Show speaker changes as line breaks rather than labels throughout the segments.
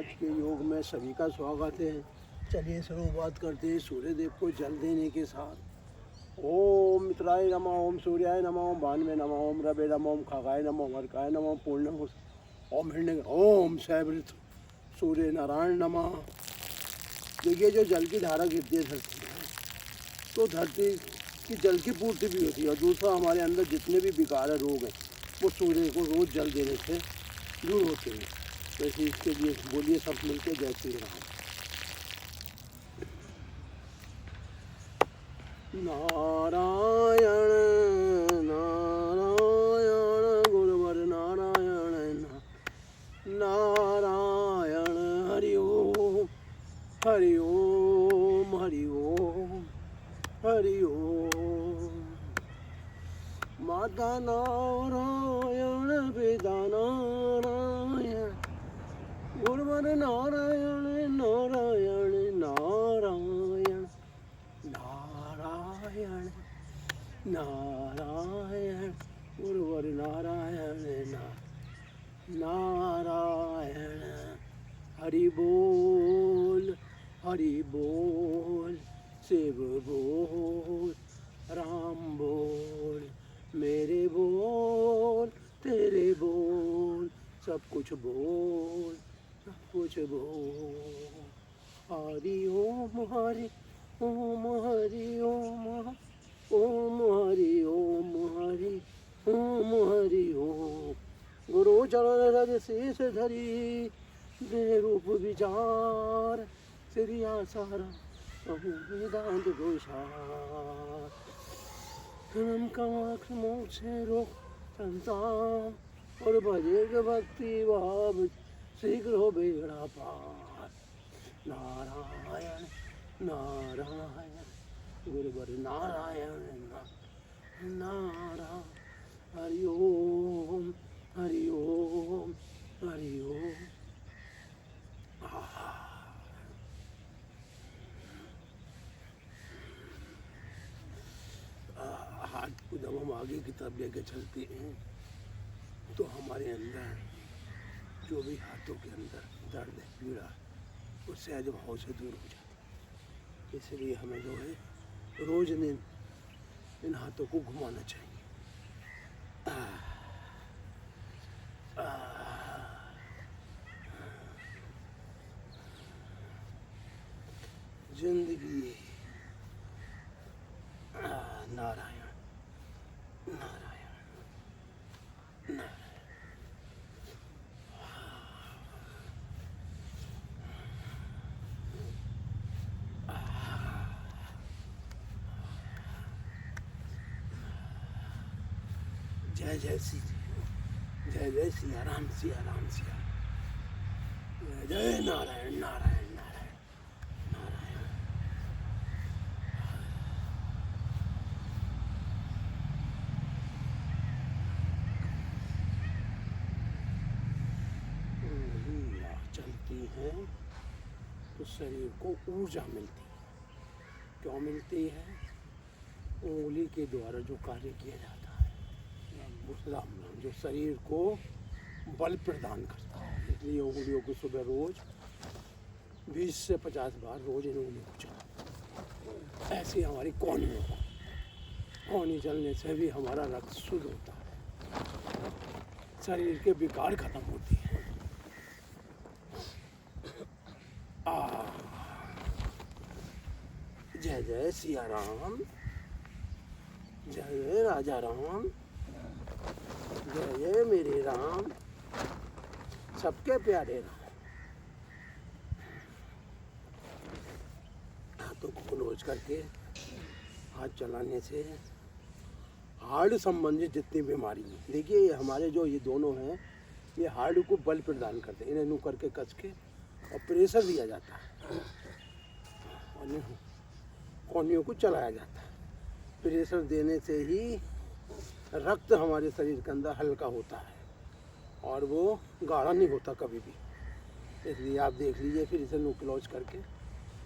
आज के योग में सभी का स्वागत है। चलिए शुरुआत करते हैं सूर्य देव को जल देने के साथ। ओम मित्राय नमः, ओम सूर्याय नमः, ओम भानुवे नमः, ओम रवे नमः, ओम खगाय नमः, ओम अर्काय नमः, पूर्ण ओम हिरण्य, ओम सैवृत सूर्य नारायण नमः। देखिए जो जल की धारा गिरती है धरती में, तो धरती की जल की पूर्ति भी होती है। और दूसरा, हमारे अंदर जितने भी विकार रोग हैं वो सूर्य को रोज जल देने से दूर होते हैं। तो इसके लिए बोलिए सब मिलकर जय श्री राम। नारायण नारायण गुरुवर नारायण नारायण। हरि ओम हरि ओम हरि ओम हरि ओम। माता नारायण पिता नारायण गुरुवर नारायण नारायण नारायण नारायण नारायण गुरुवर नारायण नारायण। हरि बोल शिव बोल राम बोल, मेरे बोल तेरे बोल, सब कुछ बोल सब कुछ बोल। हरि ओम हरि ओम हरि ओम ओम हरि ओम हरि ओम हरि ओम। गुरु चरण रज शीस धरी, दे रूप विचार श्री आसार वेदांत घोषार। जन्म कामाक्ष मोक्ष रोग संसार, और भजे भक्ति भाव शीघ्र हो बेड़ा पार। नारायण नारायण गुरुवर नारायण नारायण। हरि ओम हरि ओम हरि ओम। हाथ को जब हम आगे की तरफ लेके चलते हैं तो हमारे अंदर जो भी हाथों के अंदर दर्द है, पीड़ा, वो सहज भाव से दूर हो जाती है। इसलिए हमें जो है रोज इन हाथों को घुमाना चाहिए। जिंदगी नारायण नारायण नारायण। जय जय श्री जय जय सिया राम सिया राम सिया। जय जय नारायण नारायण नारायण नारायण। चलती हैं तो शरीर को ऊर्जा मिलती है। क्यों मिलती है? उंगली के द्वारा जो कार्य किया जाता है उस राम नाम जो शरीर को बल प्रदान करता है। इसलिए उंगलियों को सुबह रोज 20 से 50 बार रोज इन उंगलियों को चलाओ। ऐसे हमारी कौनी चलने से भी हमारा रक्त शुद्ध होता है, शरीर के विकार खत्म होती है। जय जय सिया राम, जय जय राजा राम, जय जय मेरे राम, सबके प्यारे राम। हाथों को क्लोज करके हाथ चलाने से हार्ट संबंधित जितनी बीमारी है, देखिए ये हमारे जो ये दोनों हैं ये हार्ट को बल प्रदान करते हैं। इन्हें नु करके कस के और प्रेशर दिया जाता है और कौनियों को चलाया जाता है। प्रेशर देने से ही रक्त हमारे शरीर के अंदर हल्का होता है और वो गाढ़ा नहीं होता कभी भी। इसलिए आप देख लीजिए, फिर इसे नु क्लोज करके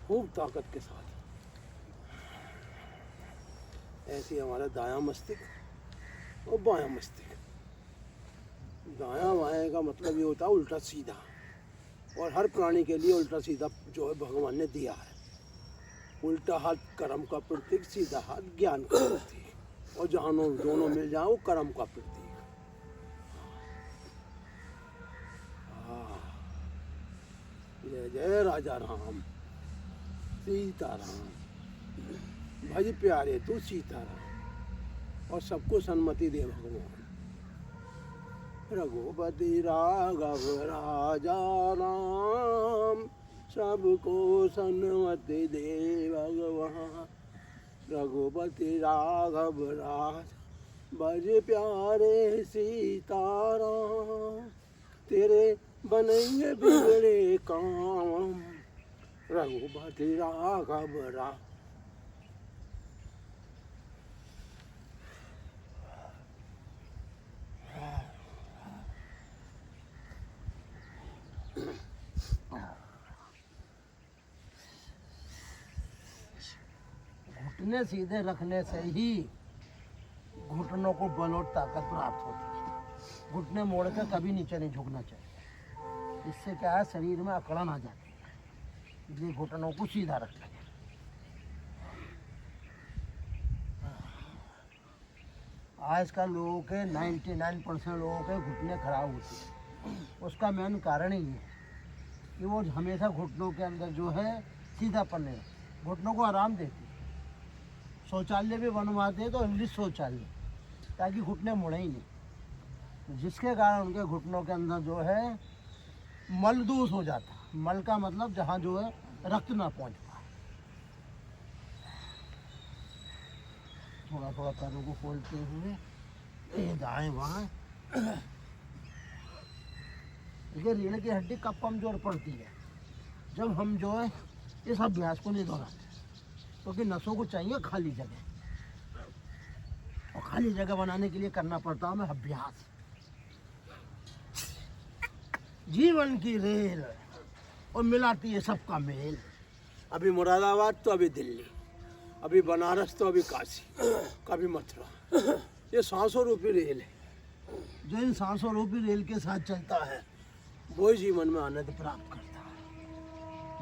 खूब ताकत के साथ ऐसे हमारा दायां मस्तिष्क और बायां मस्तिष्क। दायां बाएं का मतलब ये होता है उल्टा सीधा, और हर प्राणी के लिए उल्टा सीधा जो है भगवान ने दिया है। उल्टा हाथ कर्म का प्रतीक, सीधा हाथ ज्ञान का प्रतीक, और जहाँ दोनों मिल जाए वो कर्म का प्रतीक। जय जय राजा राम, सीताराम, भज प्यारे तू सीताराम, और सबको सन्मति दे भगवान। रघुपति राघव राजा राम, सबको सन्मति दे भगवान। रघुपति राघव राज भज प्यारे सीताराम, तेरे बनेंगे बिगड़े काम। रघुपति राघव राज। घुटने सीधे रखने से ही घुटनों को बल और ताकत प्राप्त होती है। घुटने मोड़ कर कभी नीचे नहीं झुकना चाहिए। इससे क्या है, शरीर में अकड़न आ जाती है। इसलिए घुटनों को सीधा रखना चाहिए। आजकल लोगों के 99% लोगों के घुटने खराब होते हैं। उसका मेन कारण ही है कि वो हमेशा घुटनों के अंदर जो है सीधापन नहीं, घुटनों को आराम देती है। शौचालय भी बनवाते हैं तो इंग्लिश शौचालय, ताकि घुटने मुड़े ही नहीं, जिसके कारण उनके घुटनों के अंदर जो है मल दूष हो जाता है। मल का मतलब जहाँ जो है रक्त ना पहुँच पाए। थोड़ा थोड़ा पैरों को खोलते हुए ये दाएं बाएं। ये रीढ़ की हड्डी कब कमजोर पड़ती है, जब हम जो है इस अभ्यास को नहीं दोहराते, क्योंकि नसों को चाहिए खाली जगह, और खाली जगह बनाने के लिए करना पड़ता है हमें अभ्यास। जीवन की रेल और मिलाती है सबका मेल। अभी मुरादाबाद तो अभी दिल्ली, अभी बनारस तो अभी काशी, कभी मथुरा। ये सांसों रूपी रेल है। जो इन सांसों रूपी रेल के साथ चलता है वो ही जीवन में आनंद प्राप्त करता है।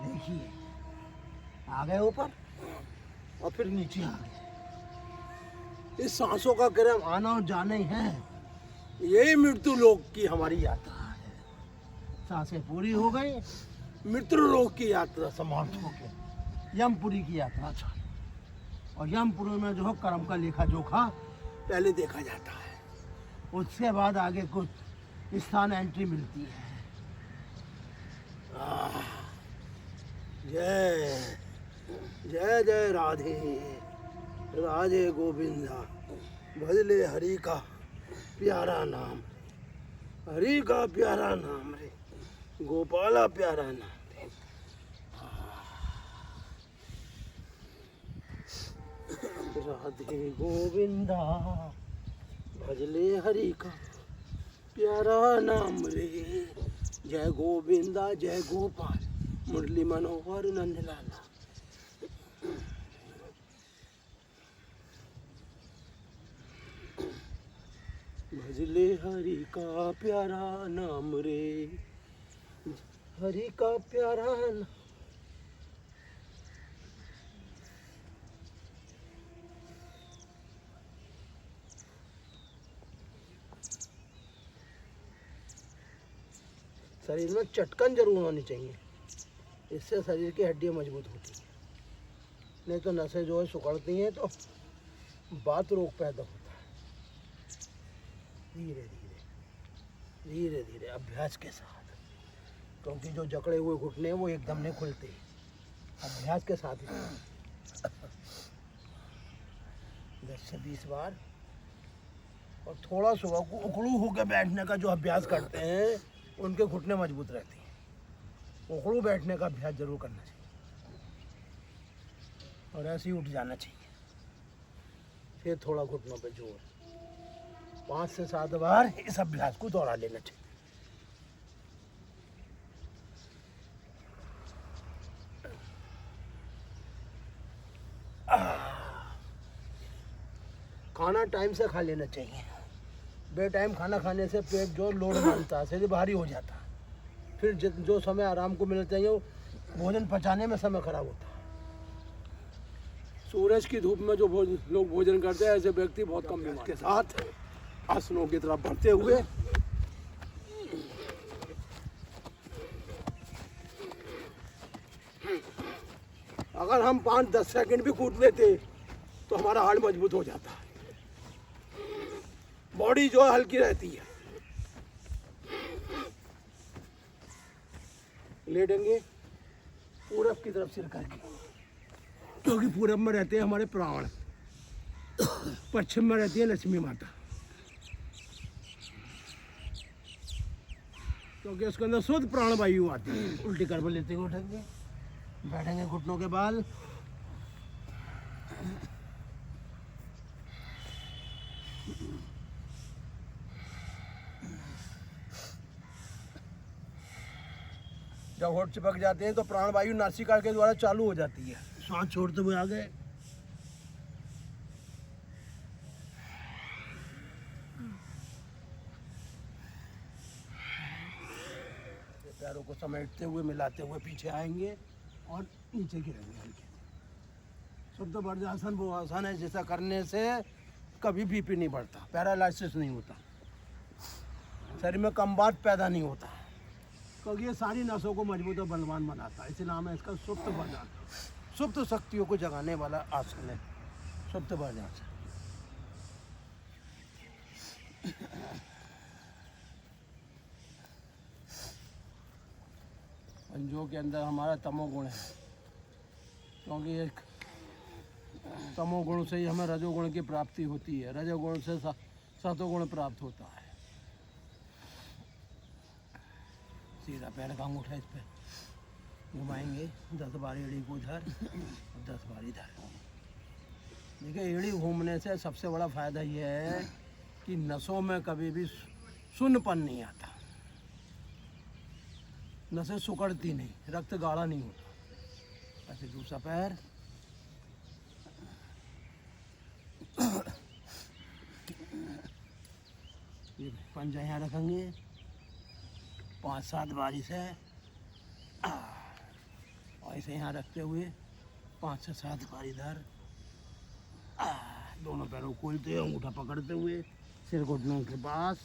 देखिए, आ गए ऊपर और फिर नीचे आ गए। इस सांसों का क्रम आना और जाना ही है। यही मृत्यु लोक की हमारी यात्रा है। सांसें पूरी हो गई, मृत्यु लोक की यात्रा समाप्त हो गई, यमपुरी की यात्रा चालू। और यमपुरी में जो है कर्म का लेखा जोखा पहले देखा जाता है, उसके बाद आगे कुछ स्थान एंट्री मिलती है। जय जय जय राधे राधे गोविंदा, भजले हरि का प्यारा नाम, हरि का प्यारा नाम रे, गोपाला प्यारा नाम रे। राधे गोविंदा, भजले हरि का प्यारा नाम रे, जय गोविंदा जय गोपाल, मुरली मनोहर नंदलाला। भजले हरि का प्यारा नाम रे, हरि का प्यारा नाम। शरीर में चटकन जरूर होनी चाहिए, इससे शरीर की हड्डियाँ मजबूत होती हैं। नहीं तो नसें जो है सिकुड़ती हैं तो बात रोग पैदा होता है। धीरे धीरे धीरे धीरे अभ्यास के साथ, क्योंकि जो जकड़े हुए घुटने हैं वो एकदम नहीं खुलते, अभ्यास के साथ ही 10 से 20 बार। और थोड़ा सुबह को उखड़ू होकर बैठने का जो अभ्यास करते हैं उनके घुटने मजबूत रहते हैं। उखड़ू बैठने का अभ्यास जरूर करना चाहिए और ऐसे ही उठ जाना चाहिए। फिर थोड़ा घुटनों पे जोर, 5 से 7 बार इस अभ्यास को दोहरा लेना चाहिए। खाना टाइम से खा लेना चाहिए। बे टाइम खाना खाने से पेट जो लोड मानता है, शरीर भारी हो जाता है, फिर जो समय आराम को मिलना चाहिए वो भोजन पचाने में समय खराब होता है। सूरज की धूप में जो लोग भोजन करते हैं ऐसे व्यक्ति बहुत कम बीमार के साथ आसनों की तरफ बढ़ते हुए अगर हम 5-10 सेकंड भी कूद लेते तो हमारा हार्ट मजबूत हो जाता है, बॉडी जो है हल्की रहती है। लेटेंगे पूरब की तरफ सिर करके, क्योंकि पूरब में रहते हैं हमारे प्राण, पश्चिम में रहती है लक्ष्मी माता, क्योंकि उसके अंदर शुद्ध प्राण वायु आती है। उल्टी कर लेते हुए उठेंगे, बैठेंगे घुटनों के बाल, जब होठ चिपक जाते हैं तो प्राण वायु नासिका के द्वारा चालू हो जाती है, सांस छोड़ते हुए आ गए। पैरों को समेटते हुए मिलाते हुए पीछे आएंगे और नीचे गिरेंगे हल्के। शुद्ध वज्रासन वो आसन है जिसे करने से कभी बीपी नहीं बढ़ता, पैरालिसिस नहीं होता, शरीर में कमबात पैदा नहीं होता, क्योंकि ये सारी नसों को मजबूत और बलवान बनाता है। इसलिए नाम है इसका सुप्त वज्रासन। सुप्त शक्तियों को जगाने वाला आसन है सुप्त वज्रासन। पंजों के अंदर हमारा तमोगुण है, क्योंकि एक तमोगुण से ही हमें रजोगुण की प्राप्ति होती है, रजोगुण से सतोगुण प्राप्त होता है। सीधा पैर का अंगूठा इस पे घुमाएंगे, 10 बार एड़ी को इधर और 10 बार इधर। देखिए एड़ी घूमने से सबसे बड़ा फायदा ये है कि नसों में कभी भी सुन्नपन नहीं आता, नसें सुकड़ती नहीं, रक्त गाढ़ा नहीं होता। ऐसे दूसरा पैर, ये पंजा यहाँ रखेंगे 5-7 बारी से, और ऐसे यहाँ रखते हुए 5 से 7 बार इधर, दोनों पैरों खोलते हुए अंगूठा पकड़ते हुए सिर घुटनों के पास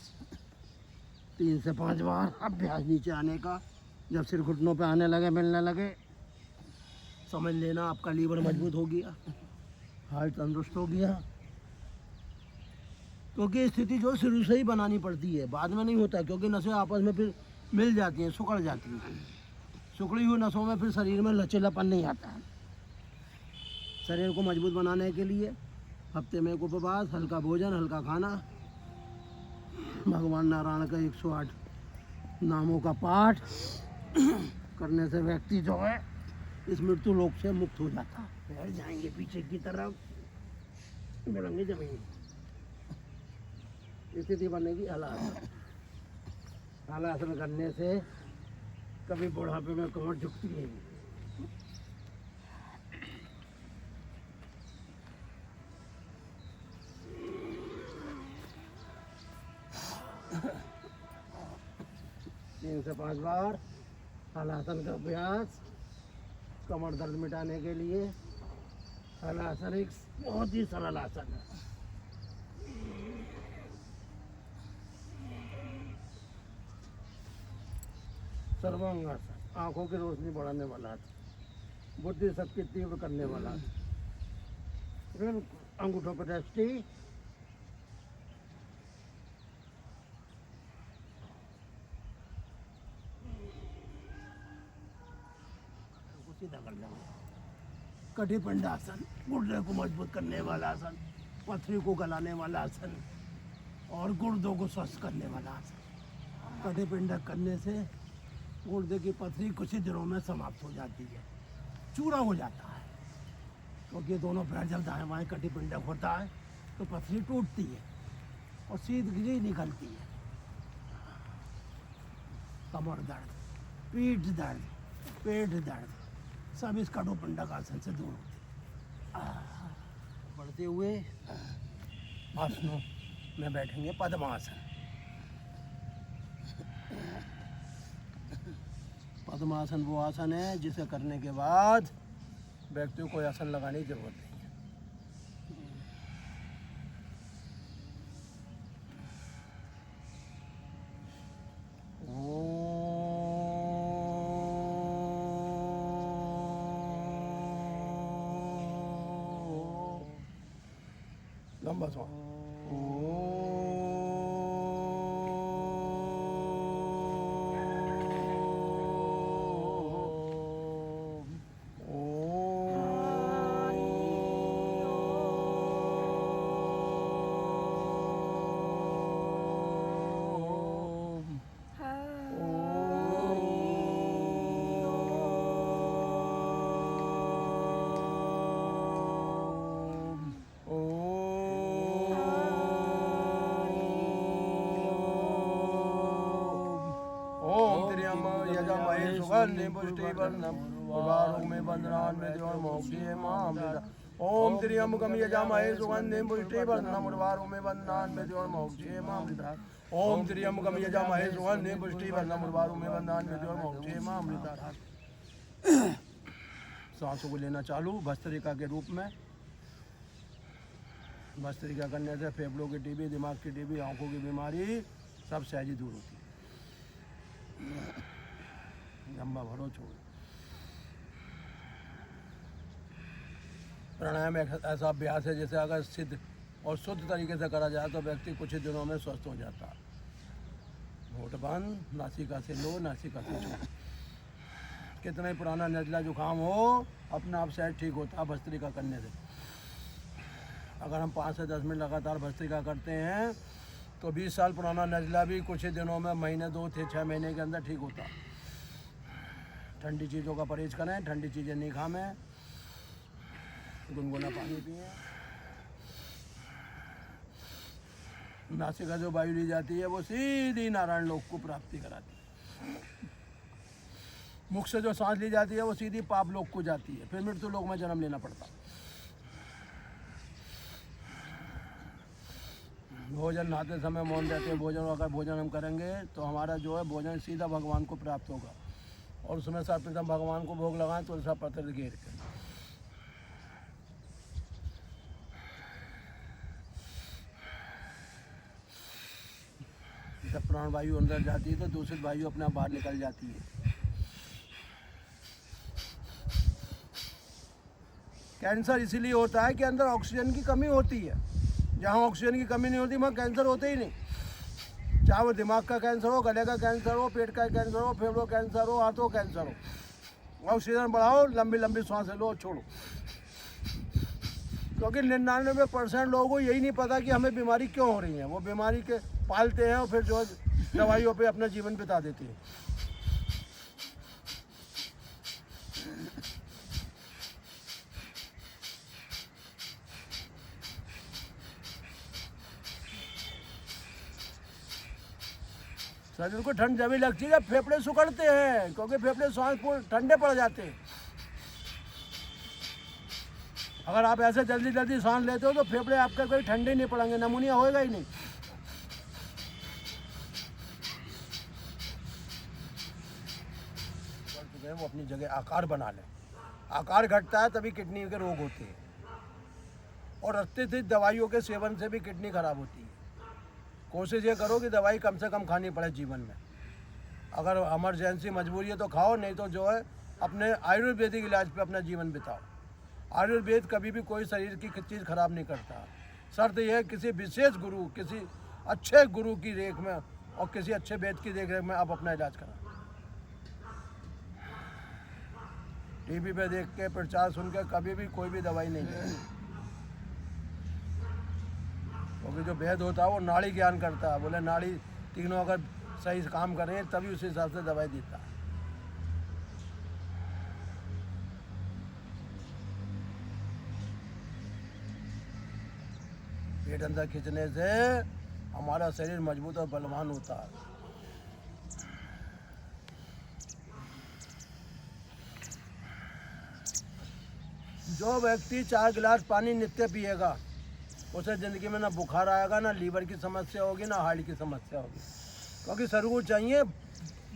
3 से 5 बार अभ्यास नीचे आने का। जब सिर घुटनों पे आने लगे, मिलने लगे, समझ लेना आपका लीवर मजबूत हो गया, हार्ट तंदुरुस्त हो गया, क्योंकि स्थिति जो शुरू से ही बनानी पड़ती है, बाद में नहीं होता, क्योंकि नसें आपस में फिर मिल जाती हैं, सुकड़ जाती हैं। सुकड़ी हुई नसों में फिर शरीर में लचीलापन नहीं आता है। शरीर को मजबूत बनाने के लिए हफ्ते में एक उपवास, हल्का भोजन, हल्का खाना, भगवान नारायण का 108 नामों का पाठ करने से व्यक्ति जो है इस मृत्यु लोक से मुक्त हो जाता है। पैर जाएंगे पीछे की तरफ, बढ़ेंगे जमीन, स्थिति बनेगी हलासन। हलासन करने से कभी बुढ़ापे में कमर झुकती नहीं। तीन से 5 बार हलासन का अभ्यास कमर दर्द मिटाने के लिए। हलासन एक बहुत ही सरल आसन है। सर्वांगासन, आंखों की रोशनी बढ़ाने वाला है, बुद्धि शक्ति तीव्र करने वाला है। फिर अंगूठों पर दृष्टि, सीधा कर लेंगे। कटिपिंडासन, गुर्दे को मजबूत करने वाला आसन, पथरी को गलाने वाला आसन और गुर्दों को स्वस्थ करने वाला आसन। कटिपिंडक करने से गुर्दे की पथरी कुछ ही दिनों में समाप्त हो जाती है, चूरा हो जाता है, क्योंकि दोनों पैर जब दाएं बाएं कटिपिंडक होता है तो पथरी टूटती है और सीधगिरी निकलती है। कमर दर्द, पीठ दर्द, पेट दर्द सब इस कटिपिंडक आसन से दूर होते हैं। बढ़ते हुए आसनों में बैठेंगे, पद्मासन। पद्मासन वो आसन है जिसे करने के बाद व्यक्ति को कोई आसन लगाने की जरूरत नहीं है। लंबा सांस। ओम त्र्यंबकम यजामहे सुगंधिं पुष्टिवर्धनम् उर्वारुकं बन्धनान् मृत्योर्मोक्षयेमामृता। ओम त्र्यंबकम यजामहे सुगंधिं पुष्टिवर्धनम् उर्वारुकं बन्धनान् मृत्योर्मोक्षयेमामृता। सांसों को लेना चालू भस्त्रिका के रूप में। भस्त्रिका करने से फेफड़ों की टीबी, दिमाग की टीबी, आंखों की बीमारी सब सहजी दूर होती है। लंबा भरो छोड़। प्राणायाम एक ऐसा अभ्यास है जैसे अगर सिद्ध और शुद्ध तरीके से करा जाए तो व्यक्ति कुछ ही दिनों में स्वस्थ हो जाता है। होठ बंद, नासिका से लो, नासिका से छोड़। कितना ही पुराना नजला जुकाम हो अपने आप से ठीक होता है भस्त्रिका करने से। अगर हम 5 से 10 मिनट लगातार भस्त्रिका करते हैं तो 20 साल पुराना नजला भी कुछ ही दिनों में, महीने 2 से 6 महीने के अंदर ठीक होता है। ठंडी चीज़ों का परहेज करें, ठंडी चीज़ें नहीं खाएं, गुनगुना पानी पिए। नासिका जो वायु ली जाती है वो सीधी नारायण लोक को प्राप्ति कराती है। मुख से जो सांस ली जाती है वो सीधी पाप लोक को जाती है, फिर मृत्यु लोक में जन्म लेना पड़ता। भोजन नहाते समय मौन रहते हैं। भोजन अगर भोजन हम करेंगे तो हमारा जो है भोजन सीधा भगवान को प्राप्त होगा। और उसमें सर्वप्रथम भगवान को भोग लगाएं तो ऐसा पत्र घेर कर। जब प्राण वायु अंदर जाती है तो दूषित वायु अपने आप बाहर निकल जाती है। कैंसर इसीलिए होता है कि अंदर ऑक्सीजन की कमी होती है। जहाँ ऑक्सीजन की कमी नहीं होती वहाँ कैंसर होते ही नहीं। चाहे वो दिमाग का कैंसर हो, गले का कैंसर हो, पेट का कैंसर हो, फेफड़ों कैंसर हो, हाथों कैंसर हो। ऑक्सीजन बढ़ाओ, लंबी लंबी सांसें लो, छोड़ो। क्योंकि 99% लोगों को यही नहीं पता कि हमें बीमारी क्यों हो रही है। वो बीमारी के पालते हैं और फिर जो दवाइयों पे अपना जीवन बिता देते हैं। शरीर को ठंड जब भी लगती है जब फेफड़े सुखड़ते हैं, क्योंकि फेफड़े सांस ठंडे पड़ जाते हैं। अगर आप ऐसे जल्दी जल्दी सांस लेते हो तो फेफड़े आपके कोई ठंडे नहीं पड़ेंगे, नमूनिया होएगा ही नहीं। वो अपनी जगह आकार बना लें। आकार घटता है तभी किडनी के रोग होते हैं। और अत्यधिक दवाइयों के सेवन से भी किडनी खराब होती है। कोशिश ये करो कि दवाई कम से कम खानी पड़े जीवन में। अगर इमरजेंसी मजबूरी है तो खाओ, नहीं तो जो है अपने आयुर्वेदिक इलाज पे अपना जीवन बिताओ। आयुर्वेद कभी भी कोई शरीर की चीज़ खराब नहीं करता। शर्त यह है किसी विशेष गुरु, किसी अच्छे गुरु की रेख में और किसी अच्छे वेद की देख रेख में आप अपना इलाज कराओ। टीवी पे देख के प्रचार सुन के कभी भी कोई भी दवाई नहीं लेती। क्योंकि जो वेद होता है वो नाड़ी ज्ञान करता है। बोले नाड़ी तीनों अगर सही से काम करें तभी उस हिसाब से दवाई देता है। पेट अंदर खींचने से हमारा शरीर मजबूत और बलवान होता है। जो व्यक्ति 4 गिलास पानी नित्य पिएगा उसे ज़िंदगी में ना बुखार आएगा, ना लीवर की समस्या होगी, ना हार्ट की समस्या होगी। क्योंकि शरीर को चाहिए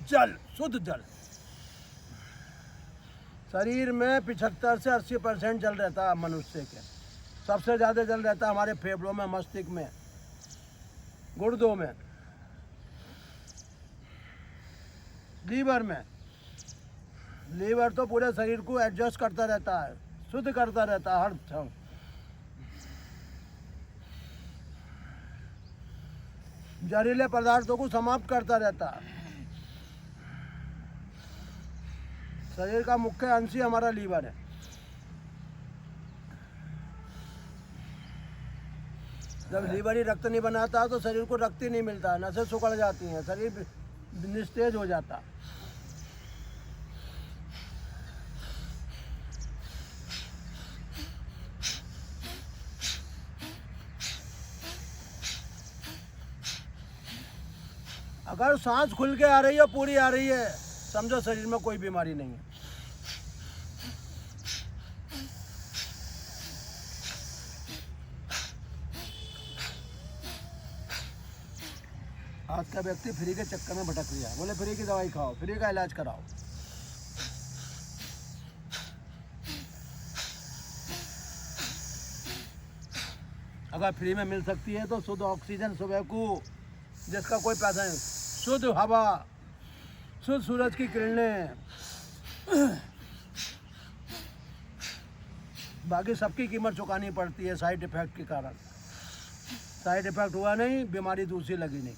जल, शुद्ध जल। शरीर में 75 से 80% जल रहता है मनुष्य के। सबसे ज़्यादा जल रहता है हमारे फेफड़ों में, मस्तिष्क में, गुर्दों में, लीवर में। लीवर तो पूरे शरीर को एडजस्ट करता रहता है, शुद्ध करता रहता है हर क्षण। जहरीले पदार्थों को समाप्त करता रहता है। शरीर का मुख्य अंश ही हमारा लीवर है। जब लीवर ही रक्त नहीं बनाता तो शरीर को रक्त ही नहीं मिलता, नसें सिकुड़ जाती हैं, शरीर निस्तेज हो जाता। अगर सांस खुल के आ रही है, पूरी आ रही है, समझो शरीर में कोई बीमारी नहीं है। आज का व्यक्ति फ्री के चक्कर में भटक रहा है। बोले फ्री की दवाई खाओ, फ्री का इलाज कराओ। अगर फ्री में मिल सकती है तो शुद्ध ऑक्सीजन सुबह को, जिसका कोई पैसा नहीं, शुद्ध हवा, शुद्ध सूरज की किरणें, बाकी सबकी कीमत चुकानी पड़ती है साइड इफेक्ट के कारण। साइड इफेक्ट हुआ नहीं, बीमारी दूसरी लगी नहीं।